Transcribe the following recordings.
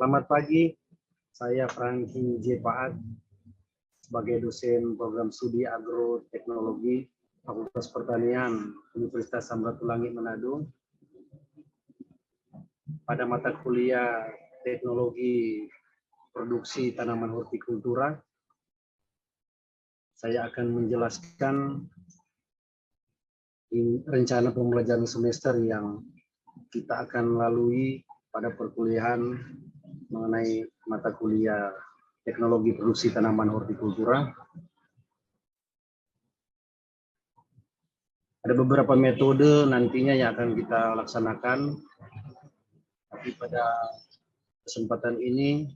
Selamat pagi, saya Franky J. Paat sebagai dosen program studi agroteknologi Fakultas Pertanian Universitas Samratulangi Manado pada mata kuliah Teknologi Produksi Tanaman Hortikultura. Saya akan menjelaskan rencana pembelajaran semester yang kita akan lalui pada perkuliahan mengenai mata kuliah Teknologi Produksi Tanaman Hortikultura. Ada beberapa metode nantinya yang akan kita laksanakan, tapi pada kesempatan ini,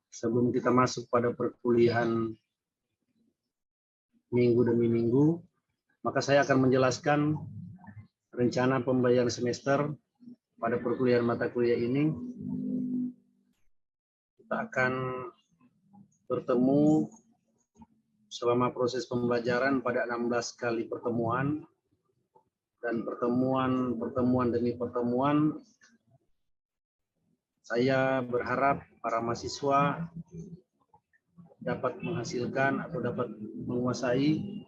sebelum kita masuk pada perkuliahan minggu demi minggu, maka saya akan menjelaskan rencana pembelajaran semester pada perkuliahan mata kuliah ini. Kita akan bertemu selama proses pembelajaran pada 16 kali pertemuan, dan pertemuan demi pertemuan saya berharap para mahasiswa dapat menghasilkan atau dapat menguasai.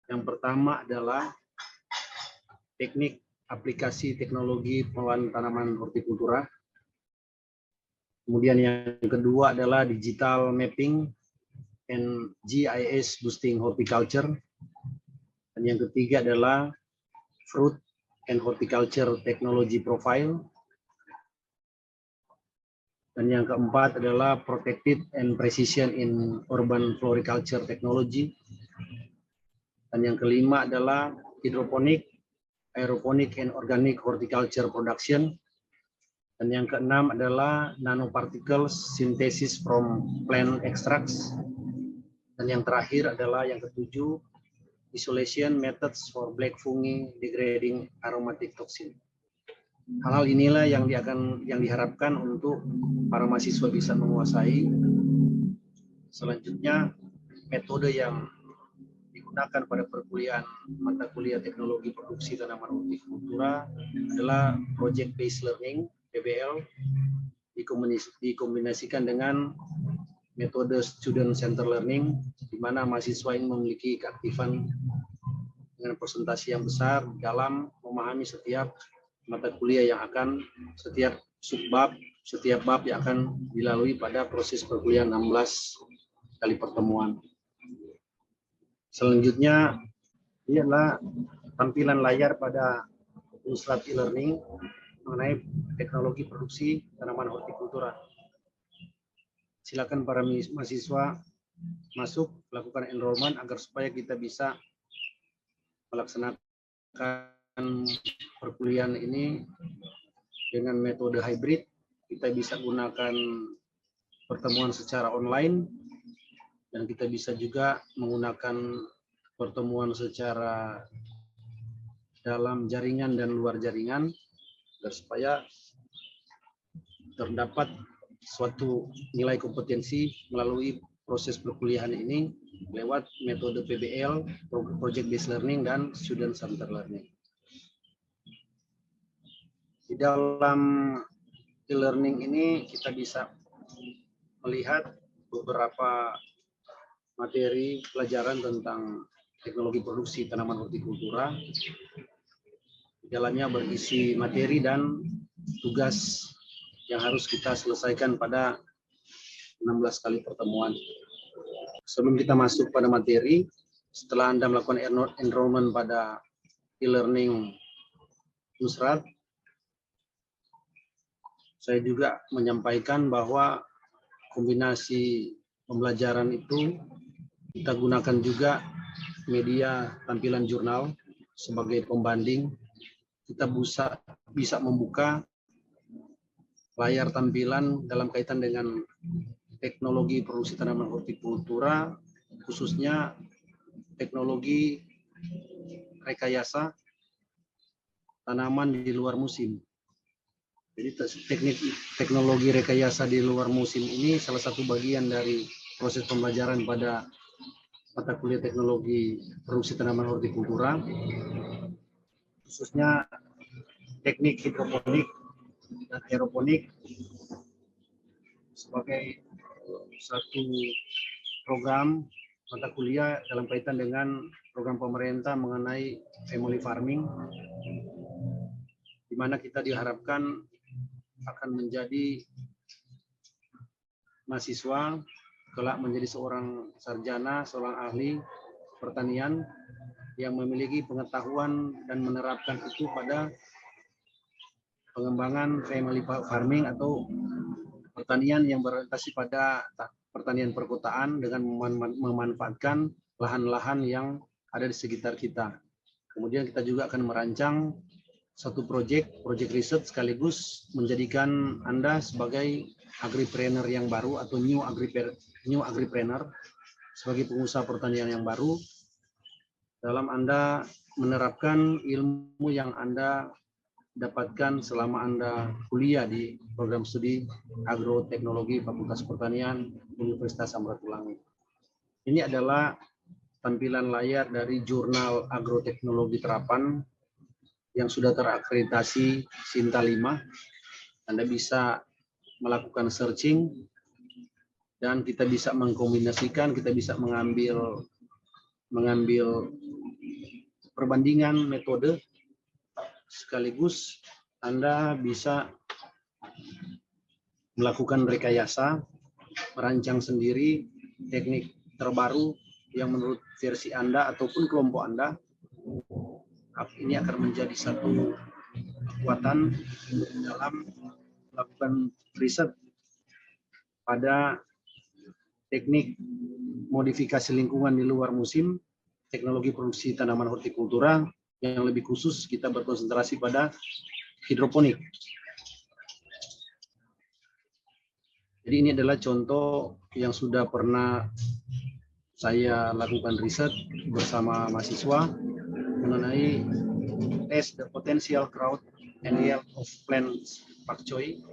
Yang pertama adalah teknik aplikasi teknologi pengelolaan tanaman hortikultura. Kemudian yang kedua adalah digital mapping and GIS boosting horticulture. Dan yang ketiga adalah fruit and horticulture technology profile. Dan yang keempat adalah protected and precision in urban floriculture technology. Dan yang kelima adalah hidroponik, aeroponik and organic horticulture production. Dan yang keenam adalah nanoparticles synthesis from plant extracts. Dan yang terakhir adalah yang ketujuh, isolation methods for black fungi degrading aromatic toxin. Hal-hal inilah yang diharapkan untuk para mahasiswa bisa menguasai. Selanjutnya, metode yang digunakan pada perkuliahan mata kuliah Teknologi Produksi Tanaman Hortikultura adalah project based learning (PBL) dikombinasikan dengan metode student center learning, di mana mahasiswa ini memiliki keaktifan dengan presentasi yang besar dalam memahami setiap mata kuliah yang akan, setiap subbab, setiap bab yang akan dilalui pada proses perkuliahan 16 kali pertemuan. Selanjutnya, ini adalah tampilan layar pada Nusrat e-learning mengenai teknologi produksi tanaman hortikultura. Silakan para mahasiswa masuk, lakukan enrollment agar supaya kita bisa melaksanakan perkuliahan ini dengan metode hybrid. Kita bisa gunakan pertemuan secara online, dan kita bisa juga menggunakan pertemuan secara dalam jaringan dan luar jaringan, agar supaya terdapat suatu nilai kompetensi melalui proses perkuliahan ini lewat metode PBL, Project Based Learning, dan Student Center Learning. Di dalam e-learning ini kita bisa melihat beberapa materi pelajaran tentang teknologi produksi tanaman hortikultura. Di dalamnya berisi materi dan tugas yang harus kita selesaikan pada 16 kali pertemuan. Sebelum kita masuk pada materi, setelah Anda melakukan enrollment pada e-learning Nusrat, saya juga menyampaikan bahwa kombinasi pembelajaran itu kita gunakan juga media tampilan jurnal sebagai pembanding. Kita bisa membuka layar tampilan dalam kaitan dengan teknologi produksi tanaman hortikultura, khususnya teknologi rekayasa tanaman di luar musim. Jadi teknologi rekayasa di luar musim ini salah satu bagian dari proses pembelajaran pada mata kuliah teknologi produksi tanaman hortikultura, khususnya teknik hidroponik dan aeroponik sebagai satu program mata kuliah dalam kaitan dengan program pemerintah mengenai family farming, di mana kita diharapkan akan menjadi mahasiswa, kelak menjadi seorang sarjana, seorang ahli pertanian yang memiliki pengetahuan dan menerapkan itu pada pengembangan family farming atau pertanian yang berorientasi pada pertanian perkotaan dengan memanfaatkan lahan-lahan yang ada di sekitar kita. Kemudian kita juga akan merancang satu proyek riset sekaligus menjadikan Anda sebagai agripreneur yang baru atau new agripreneur, sebagai pengusaha pertanian yang baru dalam Anda menerapkan ilmu yang Anda dapatkan selama Anda kuliah di program studi agroteknologi Fakultas Pertanian Universitas Samratulangi. Ini adalah tampilan layar dari jurnal agroteknologi terapan yang sudah terakreditasi Sinta 5. Anda bisa melakukan searching dan kita bisa mengkombinasikan, kita bisa mengambil perbandingan metode, sekaligus Anda bisa melakukan rekayasa, merancang sendiri teknik terbaru yang menurut versi Anda ataupun kelompok Anda. Ini akan menjadi satu kekuatan dalam melakukan riset pada teknik modifikasi lingkungan di luar musim, teknologi produksi tanaman hortikultura, yang lebih khusus kita berkonsentrasi pada hidroponik. Jadi ini adalah contoh yang sudah pernah saya lakukan riset bersama mahasiswa mengenai test the potential growth and yield of plants pak choy,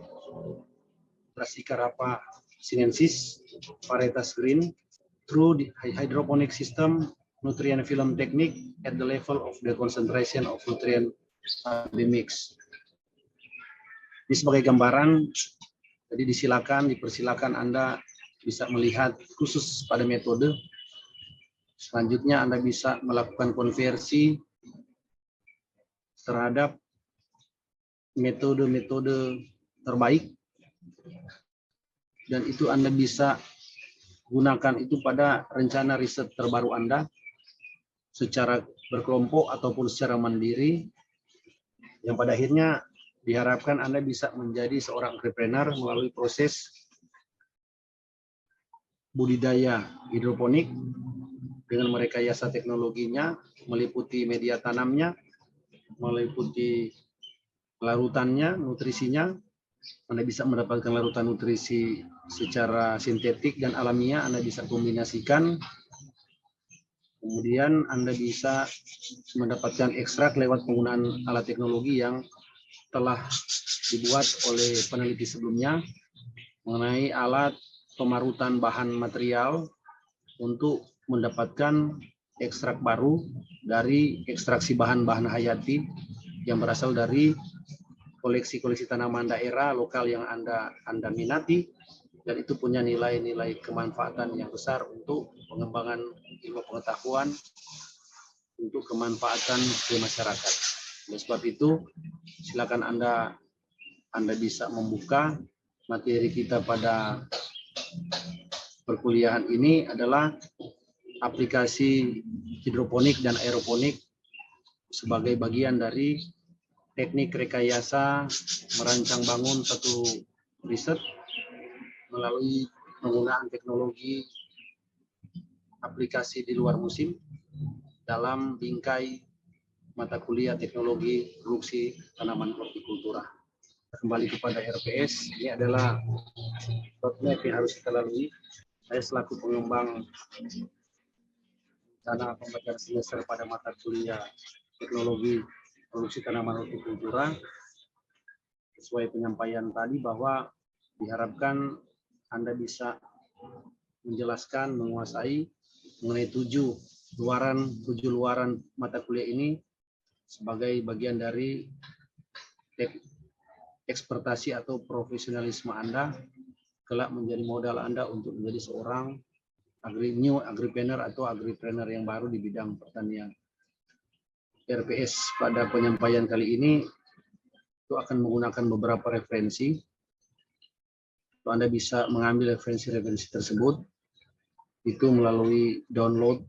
Brassica rapa sinensis, varietas green, through the hydroponic system, nutrient film technique at the level of the concentration of nutrient mix. Ini sebagai gambaran, jadi dipersilakan Anda bisa melihat khusus pada metode. Selanjutnya Anda bisa melakukan konversi terhadap metode-metode terbaik, dan itu Anda bisa gunakan itu pada rencana riset terbaru Anda secara berkelompok ataupun secara mandiri, yang pada akhirnya diharapkan Anda bisa menjadi seorang entrepreneur melalui proses budidaya hidroponik dengan merekayasa teknologinya, meliputi media tanamnya, meliputi larutannya, nutrisinya. Anda bisa mendapatkan larutan nutrisi secara sintetik dan alamiah, Anda bisa kombinasikan. Kemudian Anda bisa mendapatkan ekstrak lewat penggunaan alat teknologi yang telah dibuat oleh peneliti sebelumnya mengenai alat pemarutan bahan material untuk mendapatkan ekstrak baru dari ekstraksi bahan-bahan hayati yang berasal dari koleksi-koleksi tanaman daerah lokal yang Anda minati, dan itu punya nilai-nilai kemanfaatan yang besar untuk pengembangan ilmu pengetahuan untuk kemanfaatan ke masyarakat. Oleh sebab itu, silakan Anda bisa membuka materi kita pada perkuliahan ini adalah aplikasi hidroponik dan aeroponik sebagai bagian dari teknik rekayasa merancang bangun satu riset melalui penggunaan teknologi aplikasi di luar musim dalam bingkai mata kuliah teknologi produksi tanaman hortikultura. Kembali kepada RPS, ini adalah roadmap yang harus kita lalui. Saya selaku pengembang rencana pembelajaran semester pada mata kuliah teknologi produksi tanaman hortikultura, sesuai penyampaian tadi bahwa diharapkan Anda bisa menjelaskan, menguasai mengenai 7 luaran mata kuliah ini sebagai bagian dari ekspertasi atau profesionalisme Anda kelak menjadi modal Anda untuk menjadi seorang new agripreneur atau agripreneur yang baru di bidang pertanian. RPS pada penyampaian kali ini itu akan menggunakan beberapa referensi. Anda bisa mengambil referensi-referensi tersebut itu melalui download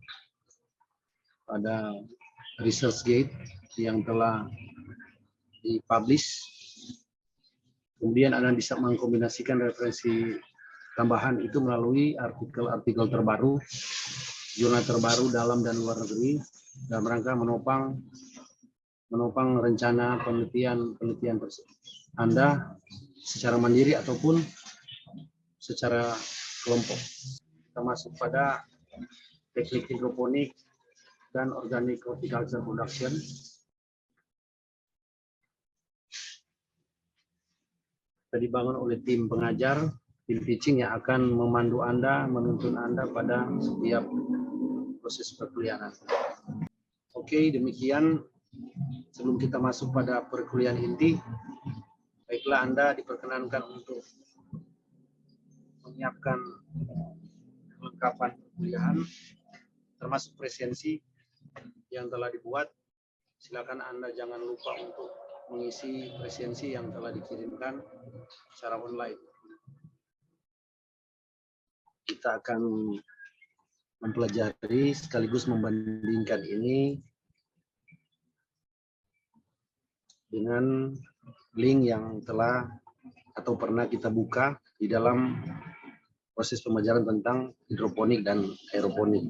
pada ResearchGate yang telah dipublish. Kemudian Anda bisa mengkombinasikan referensi tambahan itu melalui artikel-artikel terbaru, jurnal terbaru dalam dan luar negeri dalam rangka menopang rencana penelitian tersebut. Anda secara mandiri ataupun secara kelompok. Kita masuk pada teknik hidroponik dan organic horticulture production. Dibangun oleh tim pengajar, tim teaching yang akan memandu Anda, menuntun Anda pada setiap proses perkuliahan. Oke, demikian sebelum kita masuk pada perkuliahan inti, baiklah Anda diperkenankan untuk menyiapkan kelengkapan perkuliahan, termasuk presensi yang telah dibuat. Silakan Anda jangan lupa untuk mengisi presensi yang telah dikirimkan secara online. Kita akan mempelajari sekaligus membandingkan ini dengan link yang telah atau pernah kita buka di dalam proses pembelajaran tentang hidroponik dan aeroponik.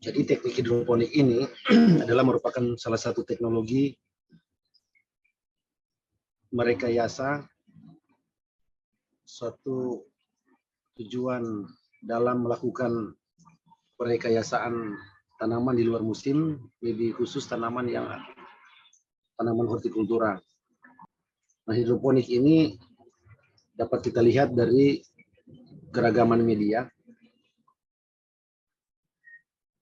Jadi teknik hidroponik ini adalah merupakan salah satu teknologi merekayasa suatu tujuan dalam melakukan perekayasaan tanaman di luar musim, lebih khusus tanaman hortikultura. Nah, hidroponik ini dapat kita lihat dari keragaman media.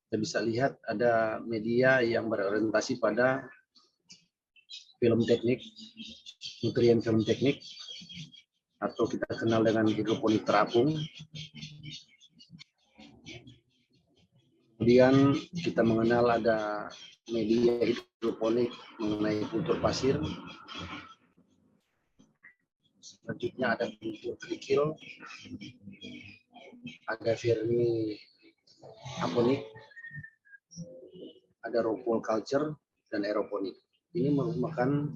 Kita bisa lihat ada media yang berorientasi pada film teknik, nutrien film teknik, atau kita kenal dengan hidroponik terapung. Kemudian kita mengenal ada media hidroponik mengenai kultur pasir. Selanjutnya ada kultur kerikil, ada vermi aponik, ada rockwool culture, dan aeroponik. Ini merupakan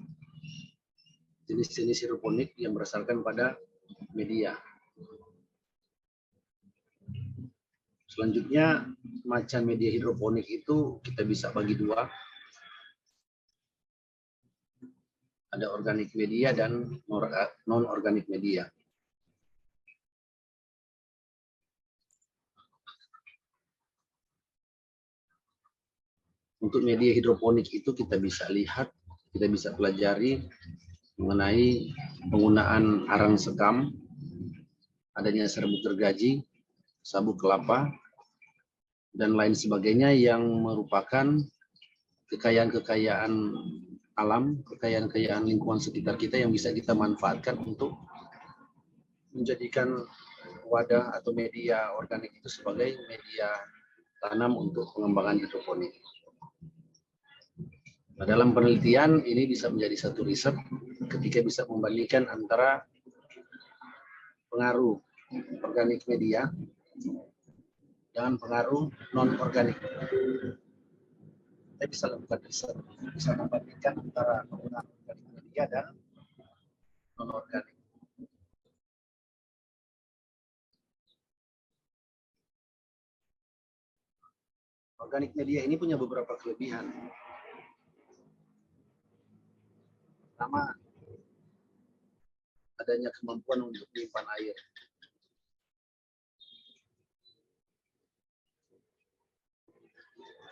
jenis-jenis hidroponik yang berdasarkan pada media. Selanjutnya, macam media hidroponik itu kita bisa bagi dua. Ada organik media dan non-organik media. Untuk media hidroponik itu kita bisa lihat, kita bisa pelajari mengenai penggunaan arang sekam, adanya serbuk gergaji, sabuk kelapa, dan lain sebagainya yang merupakan kekayaan-kekayaan alam, kekayaan-kekayaan lingkungan sekitar kita yang bisa kita manfaatkan untuk menjadikan wadah atau media organik itu sebagai media tanam untuk pengembangan hidroponik. Nah, dalam penelitian ini bisa menjadi satu riset ketika bisa membandingkan antara pengaruh organik media dengan pengaruh non-organik. Kita bisa lakukan riset, bisa membandingkan antara penggunaan organik media dan non-organik. Organik media ini punya beberapa kelebihan. Pertama, adanya kemampuan untuk menyimpan air.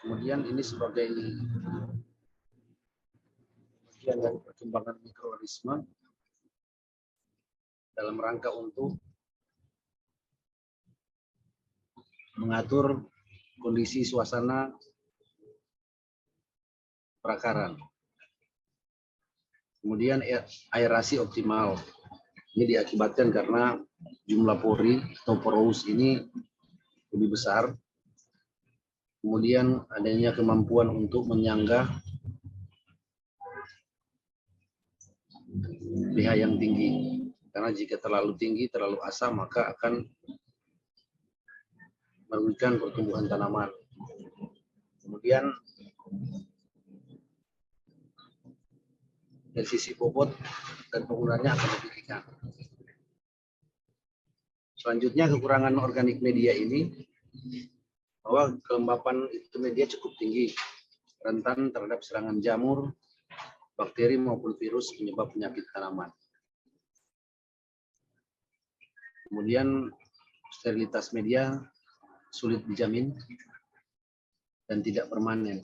Kemudian ini sebagai bagian dari perkembangan mikroorganisme dalam rangka untuk mengatur kondisi suasana perakaran. Kemudian aerasi optimal. Ini diakibatkan karena jumlah pori atau porous ini lebih besar. Kemudian adanya kemampuan untuk menyangga pH yang tinggi. Karena jika terlalu tinggi, terlalu asam, maka akan merugikan pertumbuhan tanaman. Kemudian dari sisi bobot dan penggunaannya akan lebih ringan. Selanjutnya kekurangan organik media ini, bahwa kelembapan itu media cukup tinggi, rentan terhadap serangan jamur, bakteri maupun virus penyebab penyakit tanaman. Kemudian sterilitas media sulit dijamin dan tidak permanen.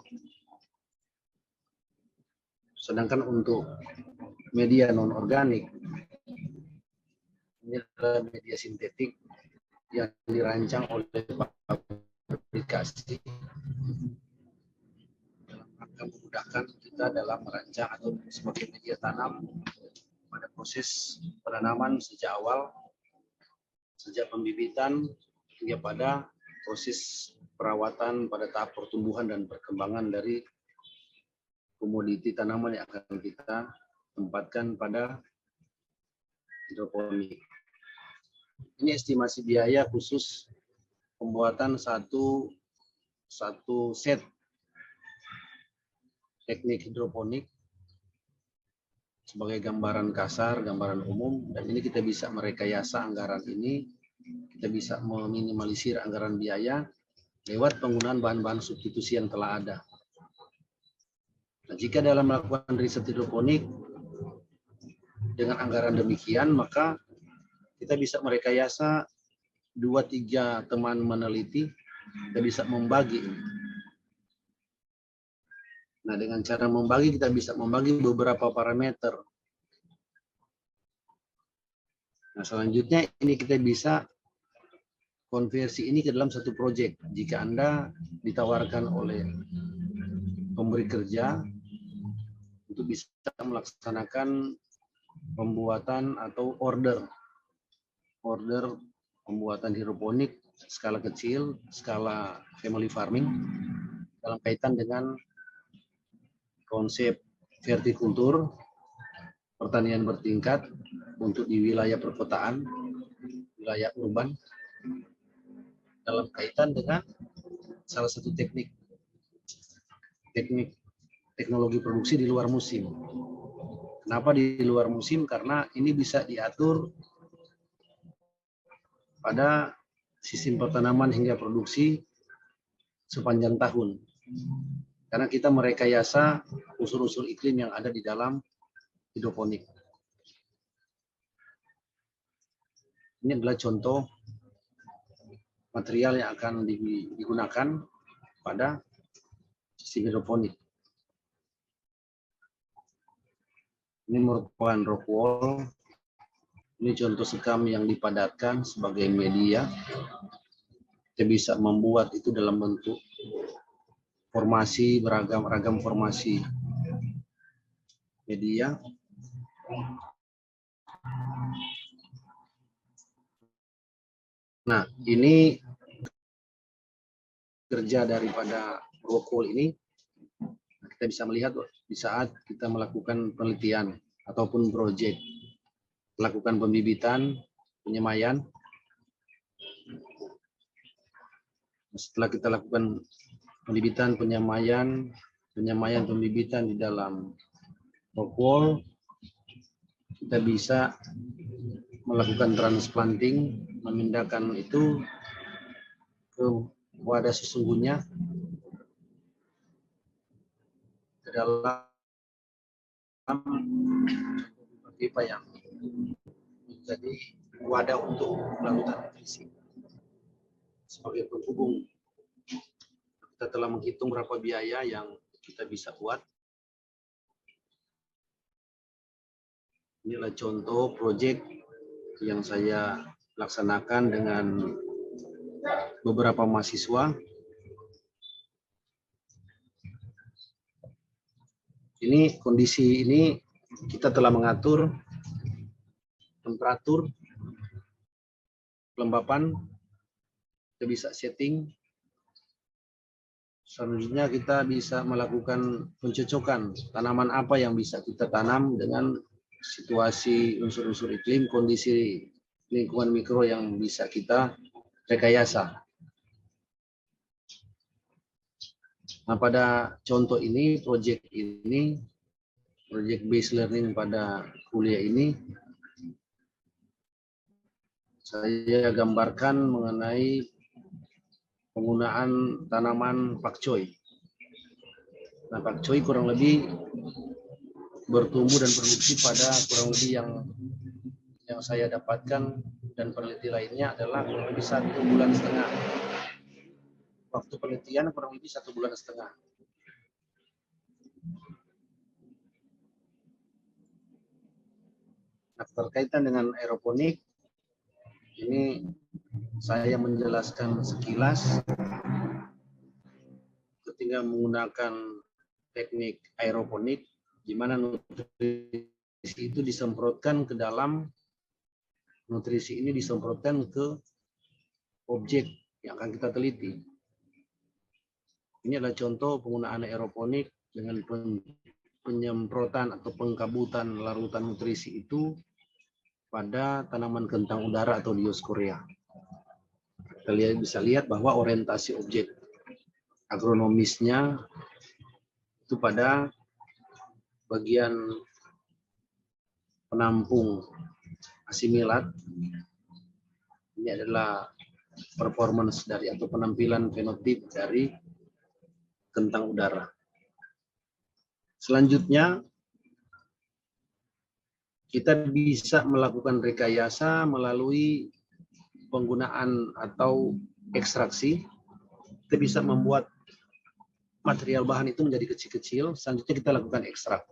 Sedangkan untuk media non-organik, ini adalah media sintetik yang dirancang oleh aplikasi dalam rangka memudahkan kita dalam merancang atau sebagai media tanam pada proses penanaman sejak awal, sejak pembibitan hingga pada proses perawatan pada tahap pertumbuhan dan perkembangan dari komoditi tanaman yang akan kita tempatkan pada hidroponik. Ini estimasi biaya khusus pembuatan satu set teknik hidroponik sebagai gambaran kasar, gambaran umum, dan ini kita bisa merekayasa anggaran ini, kita bisa meminimalisir anggaran biaya lewat penggunaan bahan-bahan substitusi yang telah ada. Nah, jika dalam melakukan riset hidroponik dengan anggaran demikian, maka kita bisa merekayasa 2-3 teman meneliti, kita bisa membagi. Nah, dengan cara membagi, kita bisa membagi beberapa parameter. Nah, selanjutnya ini kita bisa konversi ini ke dalam satu proyek. Jika Anda ditawarkan oleh pemberi kerja untuk bisa melaksanakan pembuatan atau order pembuatan hidroponik skala kecil, skala family farming dalam kaitan dengan konsep vertikultur, pertanian bertingkat untuk di wilayah perkotaan, wilayah urban, dalam kaitan dengan salah satu teknik teknologi produksi di luar musim. Kenapa di luar musim? Karena ini bisa diatur pada sistem pertanaman hingga produksi sepanjang tahun. Karena kita merekayasa unsur-unsur iklim yang ada di dalam hidroponik. Ini adalah contoh material yang akan digunakan pada sistem hidroponik. Ini merupakan rock wall. Ini contoh sekam yang dipadatkan sebagai media. Kita bisa membuat itu dalam bentuk formasi, beragam formasi media. Nah, ini kerja daripada rock wall ini. Kita bisa melihat di saat kita melakukan penelitian ataupun proyek, melakukan pembibitan, penyemaian. Setelah kita lakukan pembibitan, penyemaian, pembibitan di dalam rock wall, kita bisa melakukan transplanting, memindahkan itu ke wadah sesungguhnya ke dalam pipa yang menjadi wadah untuk melakukan nutrisi. Sebagai penghubung, kita telah menghitung berapa biaya yang kita bisa buat. Inilah contoh proyek yang saya laksanakan dengan beberapa mahasiswa. Ini kondisi ini kita telah mengatur temperatur, kelembapan, kita bisa setting. Selanjutnya kita bisa melakukan pencocokan tanaman apa yang bisa kita tanam dengan situasi unsur-unsur iklim, kondisi lingkungan mikro yang bisa kita rekayasa. Nah, pada contoh ini, proyek based learning pada kuliah ini, saya gambarkan mengenai penggunaan tanaman pakcoy. Nah, pakcoy kurang lebih bertumbuh dan produksi pada kurang lebih yang saya dapatkan dan peneliti lainnya adalah kurang lebih 1,5 bulan. Waktu penelitian kurang lebih 1,5 bulan. Nah, berkaitan dengan aeroponik, ini saya menjelaskan sekilas ketika menggunakan teknik aeroponik, di mana nutrisi itu disemprotkan ke dalam, nutrisi ini disemprotkan ke objek yang akan kita teliti. Ini adalah contoh penggunaan aeroponik dengan penyemprotan atau pengkabutan larutan nutrisi itu pada tanaman kentang udara atau Dioskorea. Kalian bisa lihat bahwa orientasi objek agronomisnya itu pada bagian penampung asimilat. Ini adalah performance dari atau penampilan fenotip dari kentang udara. Selanjutnya, kita bisa melakukan rekayasa melalui penggunaan atau ekstraksi. Kita bisa membuat material bahan itu menjadi kecil-kecil, selanjutnya kita lakukan ekstrak.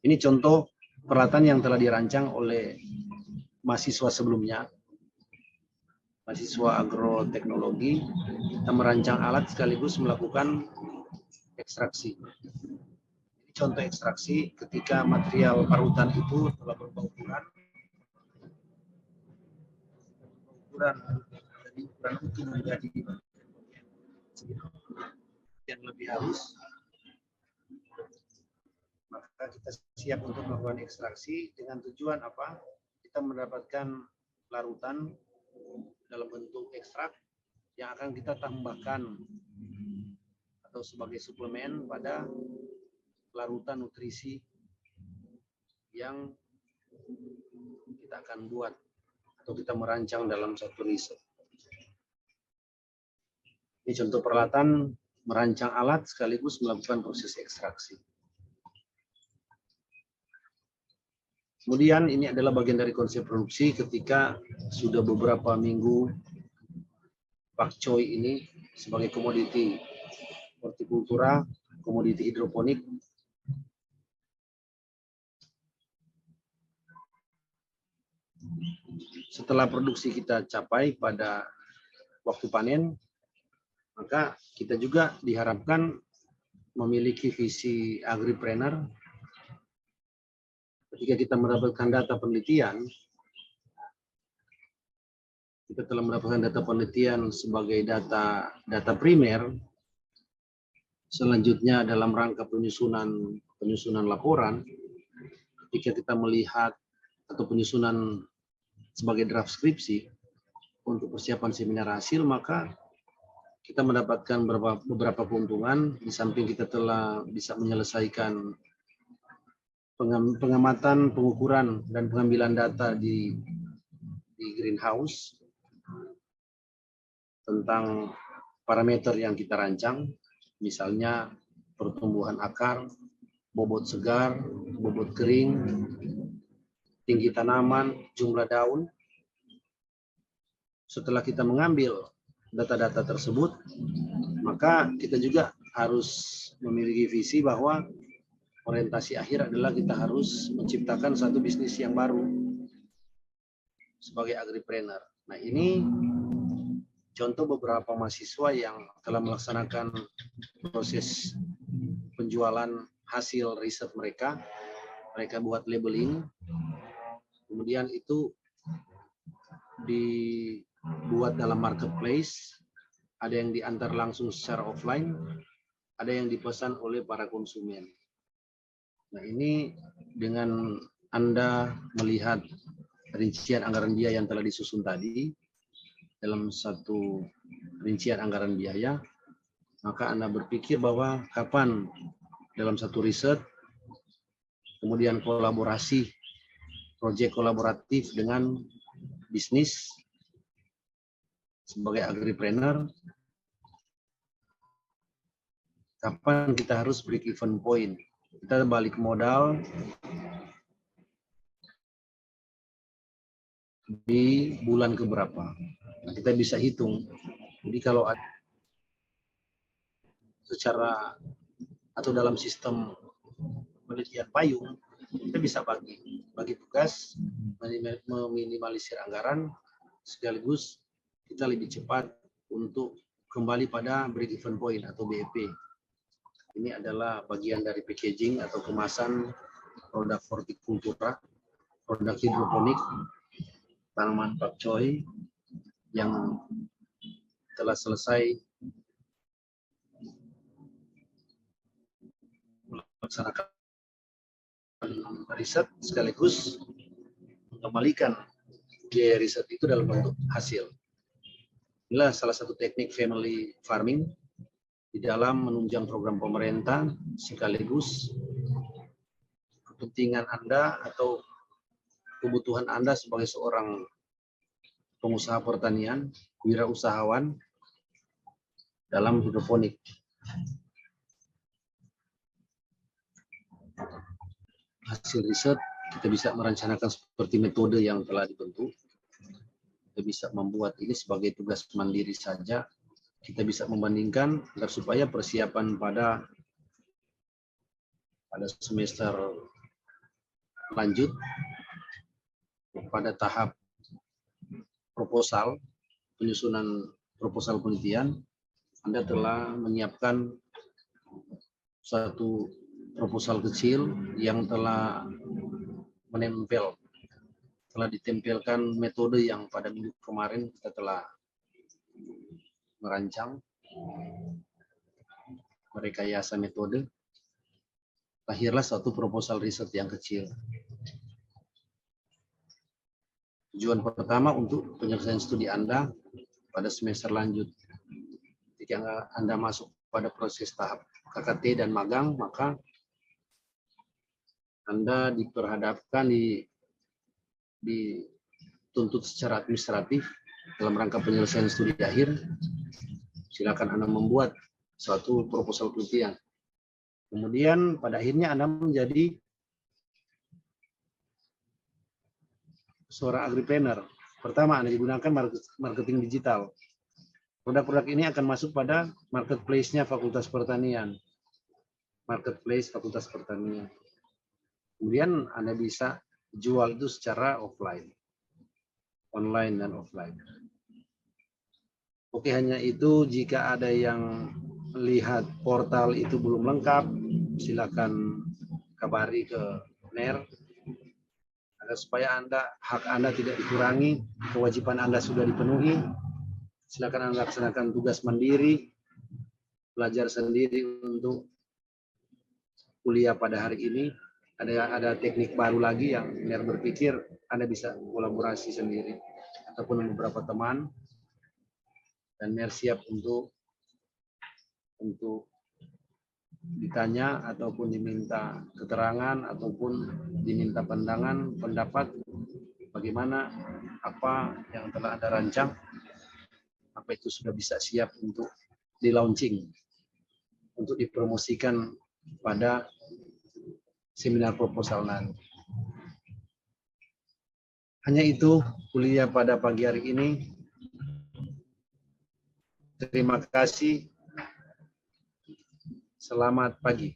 Ini contoh peralatan yang telah dirancang oleh mahasiswa sebelumnya, mahasiswa agroteknologi. Kita merancang alat sekaligus melakukan ekstraksi. Ini contoh ekstraksi ketika material parutan itu telah berubah ukuran dari ukuran utuh menjadi yang lebih halus, maka kita siap untuk melakukan ekstraksi dengan tujuan apa? Kita mendapatkan larutan dalam bentuk ekstrak yang akan kita tambahkan atau sebagai suplemen pada larutan nutrisi yang kita akan buat atau kita merancang dalam satu riset. Ini contoh peralatan merancang alat sekaligus melakukan proses ekstraksi. Kemudian ini adalah bagian dari konsep produksi ketika sudah beberapa minggu pakcoy ini sebagai komoditi hortikultura, komoditi hidroponik. Setelah produksi kita capai pada waktu panen, maka kita juga diharapkan memiliki visi agripreneur. Ketika kita mendapatkan data penelitian, kita telah mendapatkan data penelitian sebagai data primer. Selanjutnya dalam rangka penyusunan laporan, ketika kita melihat atau penyusunan sebagai draft skripsi untuk persiapan seminar hasil, maka kita mendapatkan beberapa keuntungan. Di samping kita telah bisa menyelesaikan pengamatan, pengukuran, dan pengambilan data di greenhouse tentang parameter yang kita rancang, misalnya pertumbuhan akar, bobot segar, bobot kering, tinggi tanaman, jumlah daun. Setelah kita mengambil data-data tersebut, maka kita juga harus memiliki visi bahwa orientasi akhir adalah kita harus menciptakan satu bisnis yang baru sebagai agripreneur. Nah, ini contoh beberapa mahasiswa yang telah melaksanakan proses penjualan hasil riset mereka, mereka buat labeling, kemudian itu dibuat dalam marketplace, ada yang diantar langsung secara offline, ada yang dipesan oleh para konsumen. Nah, ini dengan Anda melihat rincian anggaran biaya yang telah disusun tadi dalam satu rincian anggaran biaya, maka Anda berpikir bahwa kapan dalam satu riset, kemudian kolaborasi, proyek kolaboratif dengan bisnis sebagai agripreneur, kapan kita harus break even point, kita balik modal di bulan keberapa. Nah, kita bisa hitung. Jadi kalau secara atau dalam sistem penelitian payung, kita bisa bagi tugas, meminimalisir anggaran, sekaligus kita lebih cepat untuk kembali pada break even point atau BEP. Ini adalah bagian dari packaging atau kemasan produk hortikultura, produk hidroponik, tanaman pakcoy yang telah selesai melaksanakan riset sekaligus mengembalikan biaya riset itu dalam bentuk hasil. Inilah salah satu teknik family farming di dalam menunjang program pemerintah, sekaligus kepentingan Anda atau kebutuhan Anda sebagai seorang pengusaha pertanian, wirausahawan dalam hidroponik. Hasil riset kita bisa merencanakan seperti metode yang telah dibentuk. Kita bisa membuat ini sebagai tugas mandiri saja. Kita bisa membandingkan agar supaya persiapan pada semester lanjut pada tahap proposal, penyusunan proposal penelitian, Anda telah menyiapkan satu proposal kecil yang telah ditempelkan metode yang pada minggu kemarin kita telah merancang, merekayasa metode, lahirlah satu proposal riset yang kecil. Tujuan pertama untuk penyelesaian studi Anda pada semester lanjut. Jika Anda masuk pada proses tahap KKT dan magang, maka Anda diperhadapkan dituntut secara administratif dalam rangka penyelesaian studi akhir. Silakan Anda membuat suatu proposal penelitian. Kemudian pada akhirnya Anda menjadi seorang agripreneur. Pertama, Anda digunakan marketing digital. Produk-produk ini akan masuk pada marketplace-nya Fakultas Pertanian. Marketplace Fakultas Pertanian. Kemudian Anda bisa jual itu secara offline. Online dan offline. Oke, hanya itu. Jika ada yang lihat portal itu belum lengkap, silakan kabari ke NER agar supaya hak Anda tidak dikurangi, kewajiban Anda sudah dipenuhi. Silakan Anda laksanakan tugas mandiri, belajar sendiri untuk kuliah pada hari ini. Ada teknik baru lagi yang NER berpikir Anda bisa kolaborasi sendiri ataupun beberapa teman. Dan NER siap untuk ditanya ataupun diminta keterangan ataupun diminta pandangan, pendapat bagaimana apa yang telah Anda rancang, apa itu sudah bisa siap untuk di-launching, untuk dipromosikan pada seminar proposal nanti. Hanya itu kuliah pada pagi hari ini. Terima kasih. Selamat pagi.